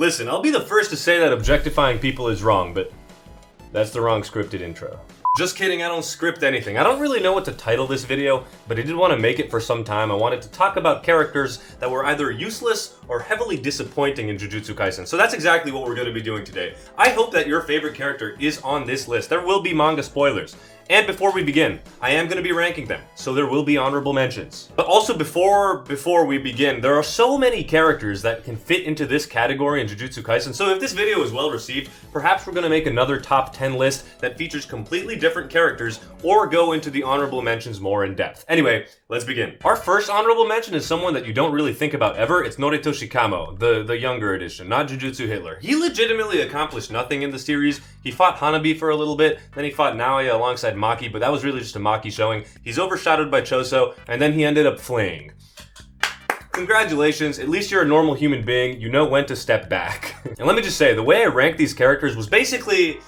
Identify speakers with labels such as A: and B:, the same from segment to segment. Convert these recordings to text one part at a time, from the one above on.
A: Listen, I'll be the first to say that objectifying people is wrong, but that's the wrong scripted intro. Just kidding, I don't script anything. I don't really know what to title this video, but I did want to make it for some time. I wanted to talk about characters that were either useless or heavily disappointing in Jujutsu Kaisen. So that's exactly what we're going to be doing today. I hope that your favorite character is on this list. There will be manga spoilers. And before we begin, I am going to be ranking them, so there will be honorable mentions. But also before we begin, there are so many characters that can fit into this category in Jujutsu Kaisen, so if this video is well received, perhaps we're going to make another top 10 list that features completely different characters, or go into the honorable mentions more in depth. Anyway, let's begin. Our first honorable mention is someone that you don't really think about ever. It's Noritoshi Kamo, the younger edition, not Jujutsu Hitler. He legitimately accomplished nothing in the series. He fought Hanabi for a little bit, then he fought Naoya alongside Maki, but that was really just a Maki showing. He's overshadowed by Choso, and then he ended up fleeing. Congratulations, at least you're a normal human being, you know when to step back. And let me just say, the way I ranked these characters was basically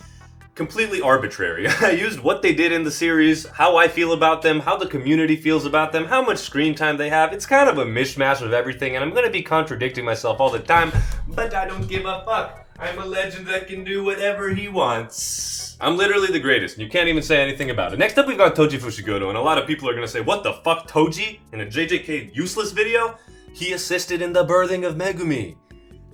A: completely arbitrary. I used what they did in the series, how I feel about them, how the community feels about them, how much screen time they have. It's kind of a mishmash of everything, and I'm gonna be contradicting myself all the time, but I don't give a fuck. I'm a legend that can do whatever he wants. I'm literally the greatest, and you can't even say anything about it. Next up, we've got Toji Fushiguro, and a lot of people are gonna say, what the fuck, Toji? In a JJK useless video? He assisted in the birthing of Megumi.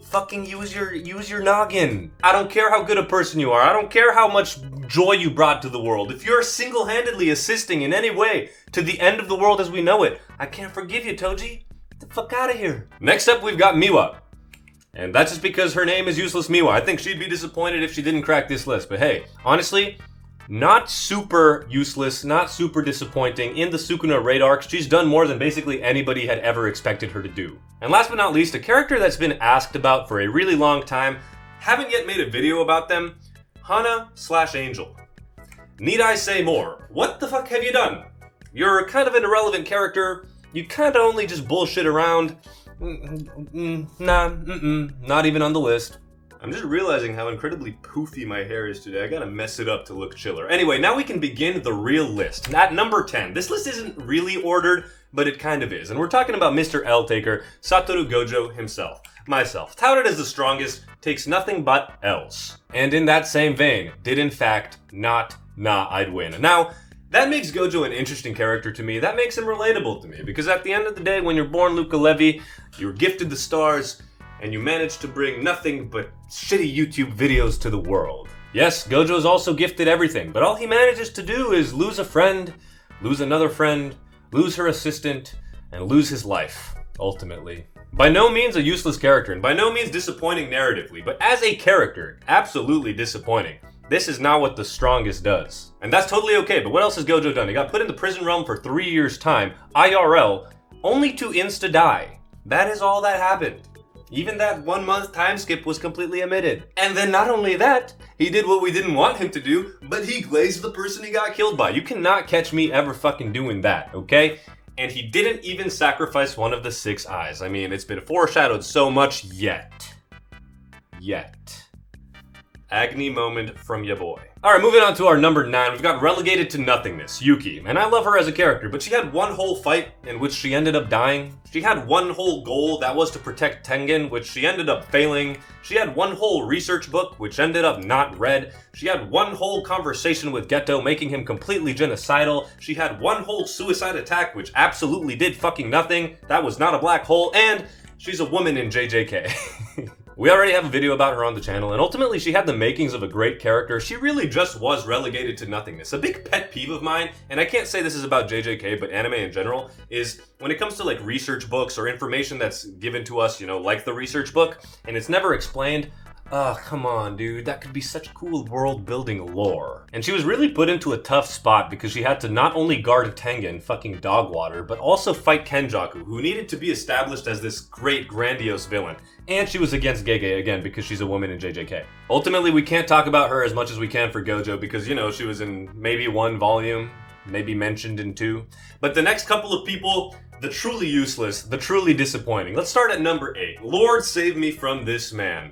A: Fucking use your noggin. I don't care how good a person you are. I don't care how much joy you brought to the world. If you're single-handedly assisting in any way to the end of the world as we know it, I can't forgive you, Toji. Get the fuck out of here. Next up, we've got Miwa. And that's just because her name is Useless Miwa. I think she'd be disappointed if she didn't crack this list. But hey, honestly, not super useless, not super disappointing. In the Sukuna raid arc, she's done more than basically anybody had ever expected her to do. And last but not least, a character that's been asked about for a really long time, haven't yet made a video about them, Hana/Angel. Need I say more? What the fuck have you done? You're kind of an irrelevant character, you kinda only just bullshit around. Not even on the list. I'm just realizing how incredibly poofy my hair is today. I gotta mess it up to look chiller. Anyway, now we can begin the real list. At number 10. This list isn't really ordered, but it kind of is. And we're talking about Mr. L-Taker, Satoru Gojo himself. Myself. Touted as the strongest, takes nothing but L's. And in that same vein, did in fact not I'd win. Now, that makes Gojo an interesting character to me. That makes him relatable to me. Because at the end of the day, when you're born Luca Levi, you're gifted the stars, and you manage to bring nothing but shitty YouTube videos to the world. Yes, Gojo's also gifted everything, but all he manages to do is lose a friend, lose another friend, lose her assistant, and lose his life, ultimately. By no means a useless character, and by no means disappointing narratively, but as a character, absolutely disappointing. This is not what the strongest does. And that's totally okay, but what else has Gojo done? He got put in the prison realm for 3 years' time, IRL, only to insta-die. That is all that happened. Even that 1 month time skip was completely omitted. And then not only that, he did what we didn't want him to do, but he glazed the person he got killed by. You cannot catch me ever fucking doing that, okay? And he didn't even sacrifice one of the 6 eyes. I mean, it's been foreshadowed so much yet. Agony moment from ya boy. Alright, moving on to our number 9, we've got relegated to nothingness, Yuki. And I love her as a character, but she had one whole fight in which she ended up dying. She had one whole goal, that was to protect Tengen, which she ended up failing. She had one whole research book, which ended up not read. She had one whole conversation with Geto, making him completely genocidal. She had one whole suicide attack, which absolutely did fucking nothing. That was not a black hole, and she's a woman in JJK. We already have a video about her on the channel, and ultimately she had the makings of a great character. She really just was relegated to nothingness. A big pet peeve of mine, and I can't say this is about JJK, but anime in general, is when it comes to like research books or information that's given to us, you know, like the research book, and it's never explained. Oh, come on, dude. That could be such cool world-building lore. And she was really put into a tough spot because she had to not only guard Tengen, fucking dog water, but also fight Kenjaku, who needed to be established as this great, grandiose villain. And she was against Gege again because she's a woman in JJK. Ultimately, we can't talk about her as much as we can for Gojo because, you know, she was in maybe 1 volume, maybe mentioned in 2. But the next couple of people, the truly useless, the truly disappointing. Let's start at number 8. Lord save me from this man.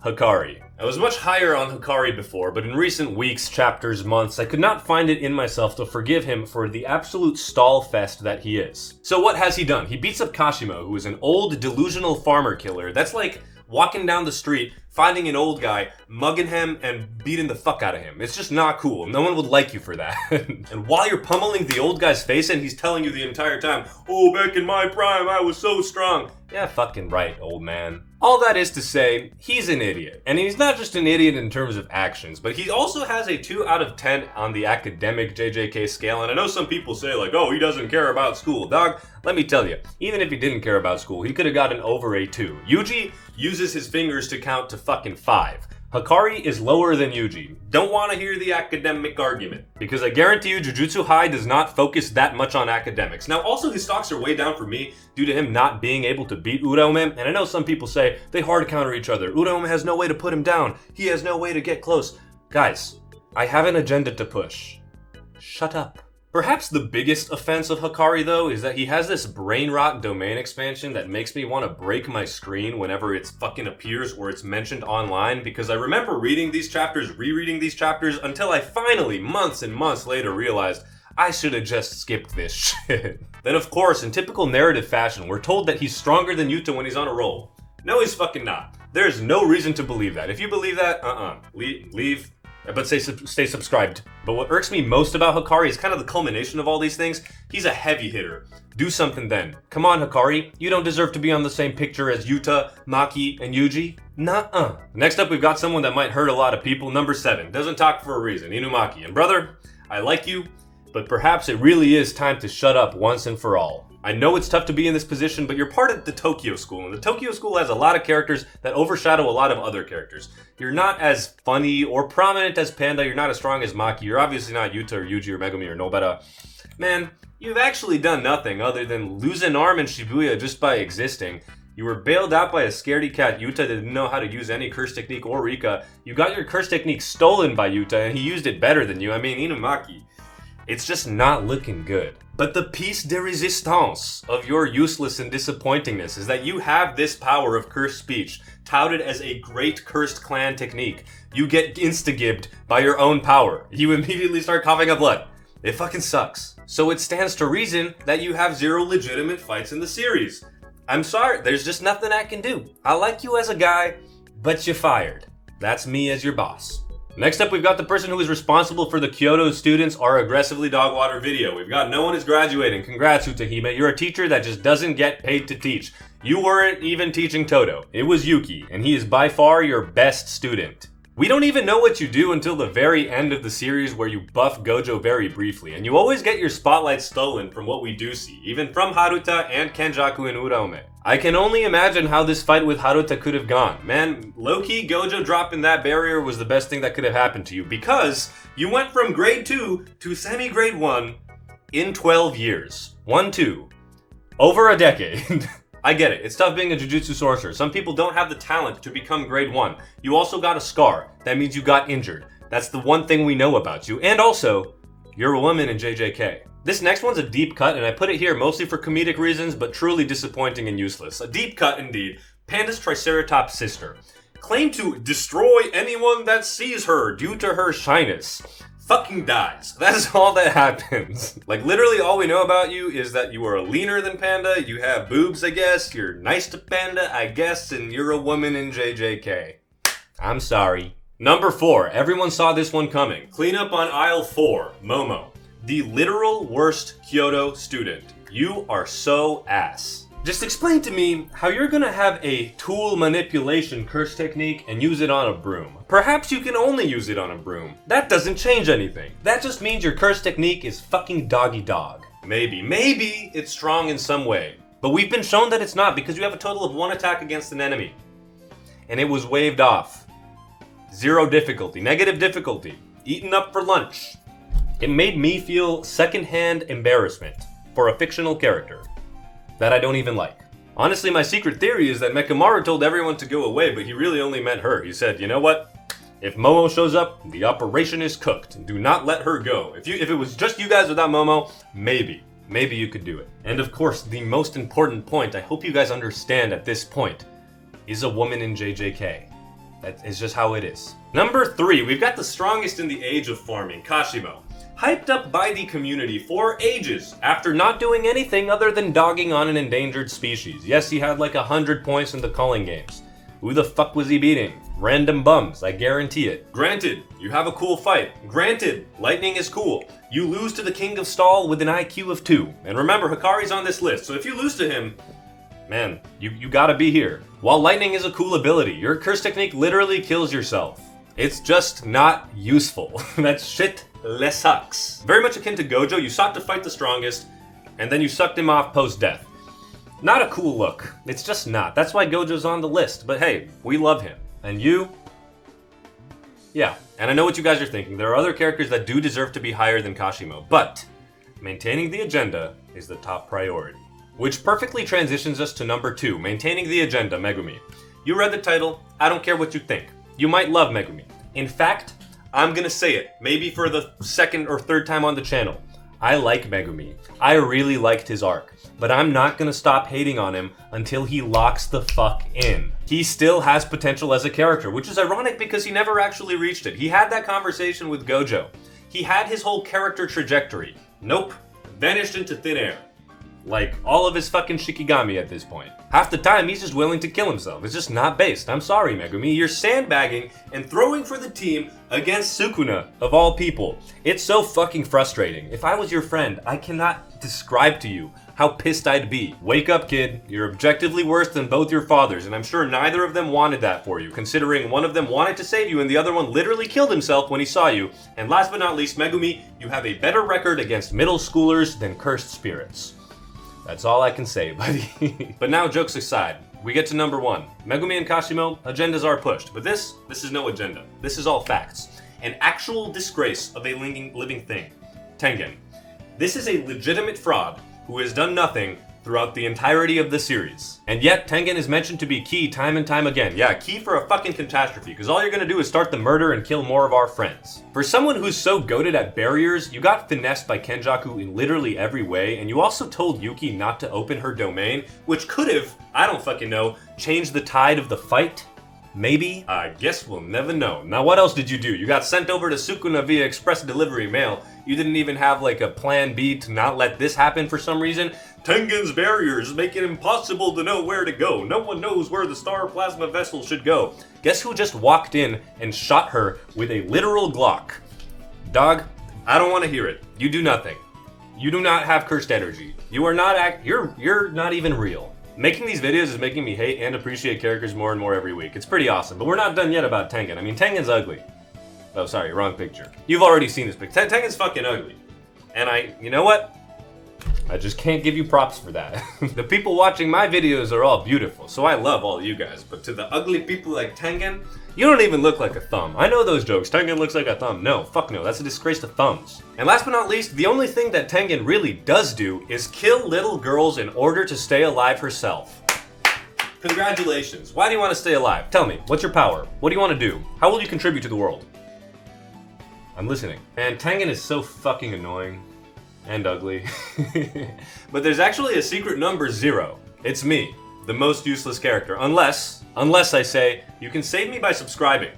A: Hikari. I was much higher on Hikari before, but in recent weeks, chapters, months, I could not find it in myself to forgive him for the absolute stall fest that he is. So what has he done? He beats up Kashimo, who is an old, delusional farmer killer that's like walking down the street, finding an old guy, mugging him, and beating the fuck out of him. It's just not cool. No one would like you for that. And while you're pummeling the old guy's face and he's telling you the entire time, oh, back in my prime, I was so strong. Yeah, fucking right, old man. All that is to say, he's an idiot. And he's not just an idiot in terms of actions, but he also has a 2 out of 10 on the academic JJK scale. And I know some people say like, oh, he doesn't care about school. Dog, let me tell you, even if he didn't care about school, he could have gotten over a 2. Yuji uses his fingers to count to fucking 5. Hikari is lower than Yuji. Don't want to hear the academic argument, because I guarantee you Jujutsu High does not focus that much on academics. Now also his stocks are way down for me due to him not being able to beat Uraume, and I know some people say they hard counter each other. Uraume has no way to put him down. He has no way to get close. Guys, I have an agenda to push. Shut up. Perhaps the biggest offense of Hikari, though, is that he has this brain rot domain expansion that makes me want to break my screen whenever it fucking appears or it's mentioned online, because I remember reading these chapters, rereading these chapters, until I finally, months and months later, realized I should have just skipped this shit. Then, of course, in typical narrative fashion, we're told that he's stronger than Yuta when he's on a roll. No, he's fucking not. There's no reason to believe that. If you believe that, leave. But stay subscribed. But what irks me most about Hikari is kind of the culmination of all these things. He's a heavy hitter. Do something then. Come on, Hikari. You don't deserve to be on the same picture as Yuta, Maki, and Yuji. Nuh-uh. Next up, we've got someone that might hurt a lot of people. Number 7. Doesn't talk for a reason. Inumaki. And brother, I like you, but perhaps it really is time to shut up once and for all. I know it's tough to be in this position, but you're part of the Tokyo School, and the Tokyo School has a lot of characters that overshadow a lot of other characters. You're not as funny or prominent as Panda, you're not as strong as Maki, you're obviously not Yuta or Yuji or Megumi or Nobara. Man, you've actually done nothing other than lose an arm in Shibuya just by existing. You were bailed out by a scaredy cat Yuta that didn't know how to use any curse technique or Rika. You got your curse technique stolen by Yuta, and he used it better than you. I mean, Inumaki. It's just not looking good. But the piece de resistance of your useless and disappointingness is that you have this power of cursed speech, touted as a great cursed clan technique. You get insta-gibbed by your own power. You immediately start coughing up blood. It fucking sucks. So it stands to reason that you have 0 legitimate fights in the series. I'm sorry, there's just nothing I can do. I like you as a guy, but you're fired. That's me as your boss. Next up, we've got the person who is responsible for the Kyoto students are aggressively dog water video. We've got no one is graduating. Congrats, Utahime. You're a teacher that just doesn't get paid to teach. You weren't even teaching Toto. It was Yuki, and he is by far your best student. We don't even know what you do until the very end of the series where you buff Gojo very briefly, and you always get your spotlight stolen from what we do see, even from Haruta and Kenjaku and Uraume. I can only imagine how this fight with Haruta could have gone. Man, low-key, Gojo dropping that barrier was the best thing that could have happened to you, because you went from grade 2 to semi-grade 1 in 12 years. 1-2. Over a decade. I get it. It's tough being a Jujutsu sorcerer. Some people don't have the talent to become grade 1. You also got a scar. That means you got injured. That's the one thing we know about you. And also, you're a woman in JJK. This next one's a deep cut, and I put it here mostly for comedic reasons, but truly disappointing and useless. A deep cut indeed. Panda's Triceratops sister. Claimed to destroy anyone that sees her due to her shyness. Fucking dies. That's all that happens. Like, literally all we know about you is that you are leaner than Panda, you have boobs, I guess, you're nice to Panda, I guess, and you're a woman in JJK. I'm sorry. Number 4. Everyone saw this one coming. Clean up on aisle 4. Momo. The literal worst Kyoto student. You are so ass. Just explain to me how you're gonna have a tool manipulation curse technique and use it on a broom. Perhaps you can only use it on a broom. That doesn't change anything. That just means your curse technique is fucking doggy dog. Maybe it's strong in some way. But we've been shown that it's not because you have a total of 1 attack against an enemy. And it was waved off. 0 difficulty, negative difficulty, eaten up for lunch. It made me feel secondhand embarrassment for a fictional character that I don't even like. Honestly, my secret theory is that Mekamaru told everyone to go away, but he really only meant her. He said, you know what? If Momo shows up, the operation is cooked. Do not let her go. If it was just you guys without Momo, maybe you could do it. And of course, the most important point, I hope you guys understand at this point, is a woman in JJK. That is just how it is. Number 3, we've got the strongest in the age of farming, Kashimo. Hyped up by the community for ages after not doing anything other than dogging on an endangered species. Yes, he had like 100 points in the calling games. Who the fuck was he beating? Random bums, I guarantee it. Granted, you have a cool fight. Granted, lightning is cool. You lose to the King of Stall with an IQ of 2. And remember, Hikari's on this list, so if you lose to him, man, you gotta be here. While lightning is a cool ability, your curse technique literally kills yourself. It's just not useful. That shit sucks. Very much akin to Gojo, you sought to fight the strongest, and then you sucked him off post-death. Not a cool look. It's just not. That's why Gojo's on the list. But hey, we love him. And you? Yeah. And I know what you guys are thinking. There are other characters that do deserve to be higher than Kashimo. But maintaining the agenda is the top priority. Which perfectly transitions us to number 2, maintaining the agenda, Megumi. You read the title. I don't care what you think. You might love Megumi. In fact, I'm gonna say it. Maybe for the second or third time on the channel. I like Megumi. I really liked his arc. But I'm not gonna stop hating on him until he locks the fuck in. He still has potential as a character, which is ironic because he never actually reached it. He had that conversation with Gojo. He had his whole character trajectory. Nope. Vanished into thin air. Like, all of his fucking Shikigami at this point. Half the time, he's just willing to kill himself. It's just not based. I'm sorry, Megumi. You're sandbagging and throwing for the team against Sukuna, of all people. It's so fucking frustrating. If I was your friend, I cannot describe to you how pissed I'd be. Wake up, kid. You're objectively worse than both your fathers, and I'm sure neither of them wanted that for you, considering one of them wanted to save you and the other one literally killed himself when he saw you. And last but not least, Megumi, you have a better record against middle schoolers than cursed spirits. That's all I can say, buddy. But now, jokes aside, we get to number 1. Megumi and Kashimo, agendas are pushed. But this is no agenda. This is all facts. An actual disgrace of a living thing. Tengen. This is a legitimate fraud who has done nothing throughout the entirety of the series. And yet, Tengen is mentioned to be key time and time again. Yeah, key for a fucking catastrophe, because all you're gonna do is start the murder and kill more of our friends. For someone who's so goated at barriers, you got finessed by Kenjaku in literally every way, and you also told Yuki not to open her domain, which could have, I don't fucking know, changed the tide of the fight? Maybe? I guess we'll never know. Now what else did you do? You got sent over to Sukuna via express delivery mail. You didn't even have like a plan B to not let this happen for some reason? Tengen's barriers make it impossible to know where to go. No one knows where the star plasma vessel should go. Guess who just walked in and shot her with a literal Glock? Dog, I don't want to hear it. You do nothing. You do not have cursed energy. You are not you're not even real. Making these videos is making me hate and appreciate characters more and more every week. It's pretty awesome, but we're not done yet about Tengen. I mean, Tengen's ugly. Oh, sorry, wrong picture. You've already seen this picture. Tengen's fucking ugly. And you know what? I just can't give you props for that. The people watching my videos are all beautiful, so I love all of you guys. But to the ugly people like Tengen, you don't even look like a thumb. I know those jokes. Tengen looks like a thumb. No, fuck no. That's a disgrace to thumbs. And last but not least, the only thing that Tengen really does do is kill little girls in order to stay alive herself. Congratulations. Why do you want to stay alive? Tell me. What's your power? What do you want to do? How will you contribute to the world? I'm listening. And Tengen is so fucking annoying. And ugly. But there's actually a secret number 0. It's me, the most useless character. Unless I say, you can save me by subscribing.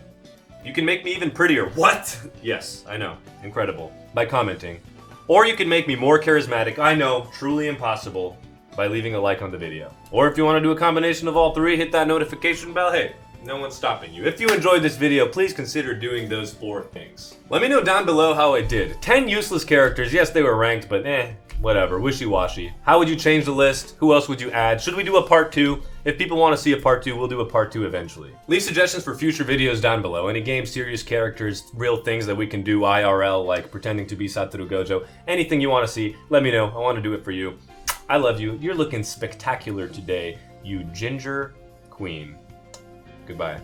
A: You can make me even prettier. What? Yes, I know. Incredible. By commenting. Or you can make me more charismatic. I know, truly impossible. By leaving a like on the video. Or if you want to do a combination of all 3, hit that notification bell. Hey, no one's stopping you. If you enjoyed this video, please consider doing those 4 things. Let me know down below how I did. 10 useless characters. Yes, they were ranked, but whatever. Wishy-washy. How would you change the list? Who else would you add? Should we do a part 2? If people want to see a part 2, we'll do a part 2 eventually. Leave suggestions for future videos down below. Any game, serious characters, real things that we can do IRL, like pretending to be Satoru Gojo. Anything you want to see, let me know. I want to do it for you. I love you. You're looking spectacular today, you ginger queen. Goodbye.